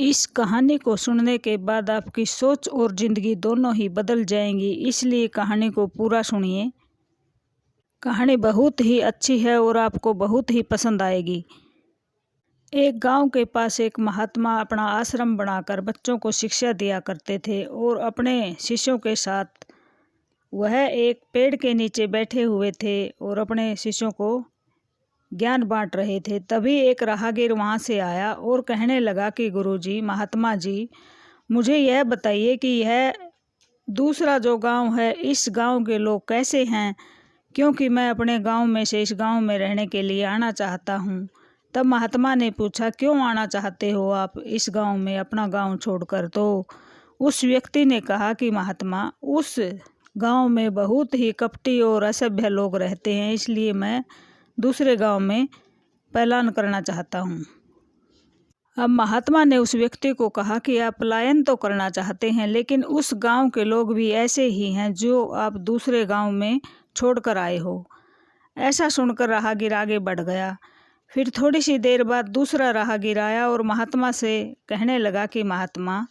इस कहानी को सुनने के बाद आपकी सोच और ज़िंदगी दोनों ही बदल जाएंगी, इसलिए कहानी को पूरा सुनिए। कहानी बहुत ही अच्छी है और आपको बहुत ही पसंद आएगी। एक गांव के पास एक महात्मा अपना आश्रम बनाकर बच्चों को शिक्षा दिया करते थे और अपने शिष्यों के साथ वह एक पेड़ के नीचे बैठे हुए थे और अपने शिष्यों को ज्ञान बांट रहे थे। तभी एक राहगीर वहां से आया और कहने लगा कि गुरुजी, महात्मा जी, मुझे यह बताइए कि यह दूसरा जो गांव है, इस गांव के लोग कैसे हैं, क्योंकि मैं अपने गांव में से इस गांव में रहने के लिए आना चाहता हूं। तब महात्मा ने पूछा, क्यों आना चाहते हो आप इस गांव में अपना गांव छोड़कर? तो उस व्यक्ति ने कहा कि महात्मा, उस गांव में बहुत ही कपटी और असभ्य लोग रहते हैं, इसलिए मैं दूसरे गांव में पलायन करना चाहता हूं। अब महात्मा ने उस व्यक्ति को कहा कि आप पलायन तो करना चाहते हैं, लेकिन उस गांव के लोग भी ऐसे ही हैं जो आप दूसरे गांव में छोड़कर आए हो। ऐसा सुनकर राहगीर आगे बढ़ गया। फिर थोड़ी सी देर बाद दूसरा राहगीर आया और महात्मा से कहने लगा कि महात्मा,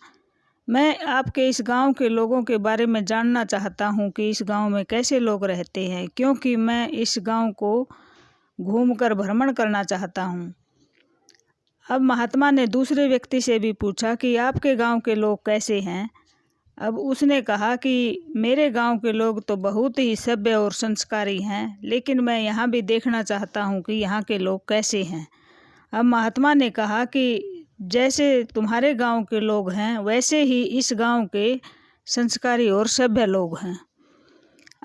मैं आपके इस गांव के लोगों के बारे में जानना चाहता हूं कि इस गांव में कैसे लोग रहते हैं, क्योंकि मैं इस गांव को घूमकर भ्रमण करना चाहता हूं। अब महात्मा ने दूसरे व्यक्ति से भी पूछा कि आपके गांव के लोग कैसे हैं। अब उसने कहा कि मेरे गांव के लोग तो बहुत ही सभ्य और संस्कारी हैं, लेकिन मैं यहाँ भी देखना चाहता हूँ कि यहाँ के लोग कैसे हैं। अब महात्मा ने कहा कि जैसे तुम्हारे गांव के लोग हैं, वैसे ही इस गांव के संस्कारी और सभ्य लोग हैं।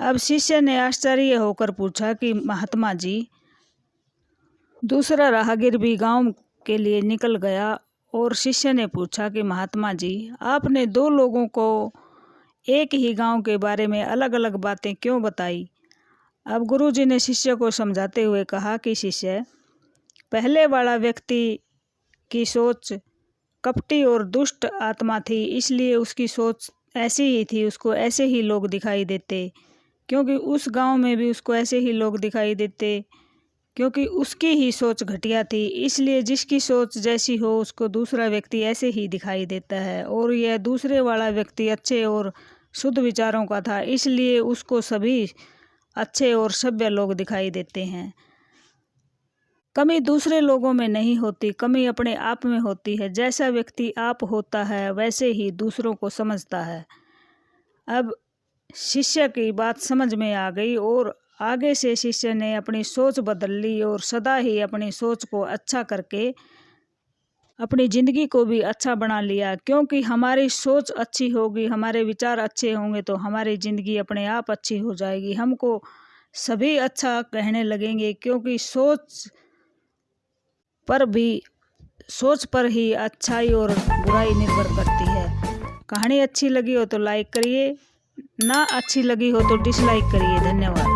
अब शिष्य ने आश्चर्य होकर पूछा कि महात्मा जी, दूसरा राहगीर भी गांव के लिए निकल गया और शिष्य ने पूछा कि महात्मा जी, आपने दो लोगों को एक ही गांव के बारे में अलग अलग बातें क्यों बताई? अब गुरुजी ने शिष्य को समझाते हुए कहा कि शिष्य, पहले वाला व्यक्ति की सोच कपटी और दुष्ट आत्मा थी, इसलिए उसकी सोच ऐसी ही थी, उसको ऐसे ही लोग दिखाई देते, क्योंकि उस गांव में भी उसको ऐसे ही लोग दिखाई देते, क्योंकि उसकी ही सोच घटिया थी। इसलिए जिसकी सोच जैसी हो उसको दूसरा व्यक्ति ऐसे ही दिखाई देता है। और यह दूसरे वाला व्यक्ति अच्छे और शुद्ध विचारों का था, इसलिए उसको सभी अच्छे और सभ्य लोग दिखाई देते हैं। कमी दूसरे लोगों में नहीं होती, कमी अपने आप में होती है। जैसा व्यक्ति आप होता है, वैसे ही दूसरों को समझता है। अब शिष्य की बात समझ में आ गई और आगे से शिष्य ने अपनी सोच बदल ली और सदा ही अपनी सोच को अच्छा करके अपनी ज़िंदगी को भी अच्छा बना लिया। क्योंकि हमारी सोच अच्छी होगी, हमारे विचार अच्छे होंगे तो हमारी ज़िंदगी अपने आप अच्छी हो जाएगी। हमको सभी अच्छा कहने लगेंगे, क्योंकि सोच पर ही अच्छाई और बुराई निर्भर करती है। कहानी अच्छी लगी हो तो लाइक करिए, ना अच्छी लगी हो तो डिसलाइक करिए। धन्यवाद।